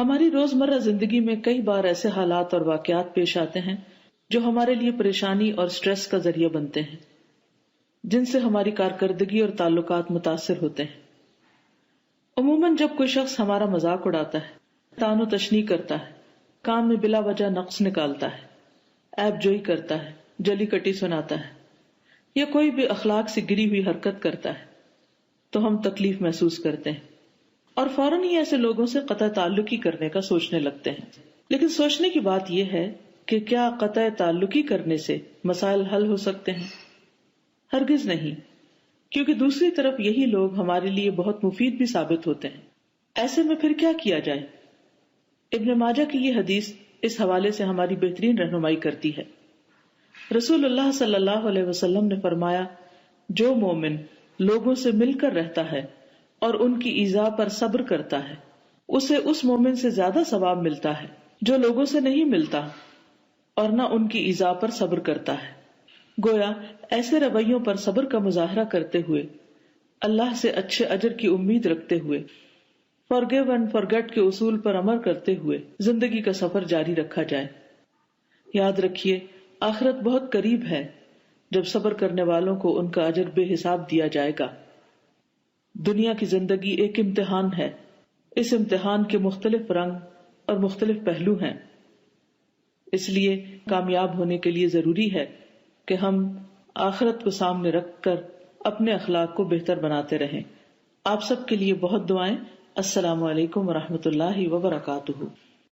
ہماری روزمرہ زندگی میں کئی بار ایسے حالات اور واقعات پیش آتے ہیں جو ہمارے لیے پریشانی اور سٹریس کا ذریعہ بنتے ہیں، جن سے ہماری کارکردگی اور تعلقات متاثر ہوتے ہیں۔ عموماً جب کوئی شخص ہمارا مذاق اڑاتا ہے، طعن و تشنیع کرتا ہے، کام میں بلا وجہ نقص نکالتا ہے، عیب جوئی کرتا ہے، جلی کٹی سناتا ہے یا کوئی بھی اخلاق سے گری ہوئی حرکت کرتا ہے تو ہم تکلیف محسوس کرتے ہیں اور فوراً ہی ایسے لوگوں سے قطع تعلقی کرنے کا سوچنے لگتے ہیں۔ لیکن سوچنے کی بات یہ ہے کہ کیا قطع تعلقی کرنے سے مسائل حل ہو سکتے ہیں؟ ہرگز نہیں، کیونکہ دوسری طرف یہی لوگ ہمارے لیے بہت مفید بھی ثابت ہوتے ہیں۔ ایسے میں پھر کیا کیا جائے؟ ابن ماجہ کی یہ حدیث اس حوالے سے ہماری بہترین رہنمائی کرتی ہے۔ رسول اللہ صلی اللہ علیہ وسلم نے فرمایا، جو مومن لوگوں سے مل کر رہتا ہے اور ان کی ایذا پر صبر کرتا ہے، اسے اس مومن سے زیادہ ثواب ملتا ہے جو لوگوں سے نہیں ملتا اور نہ ان کی ایذا پر صبر کرتا ہے۔ گویا ایسے رویوں پر صبر کا مظاہرہ کرتے ہوئے، اللہ سے اچھے اجر کی امید رکھتے ہوئے، forgive and forget کے اصول پر عمل کرتے ہوئے زندگی کا سفر جاری رکھا جائے۔ یاد رکھیے، آخرت بہت قریب ہے جب صبر کرنے والوں کو ان کا اجر بے حساب دیا جائے گا۔ دنیا کی زندگی ایک امتحان ہے، اس امتحان کے مختلف رنگ اور مختلف پہلو ہیں، اس لیے کامیاب ہونے کے لیے ضروری ہے کہ ہم آخرت کو سامنے رکھ کر اپنے اخلاق کو بہتر بناتے رہیں۔ آپ سب کے لیے بہت دعائیں۔ السلام علیکم ورحمۃ اللہ وبرکاتہ۔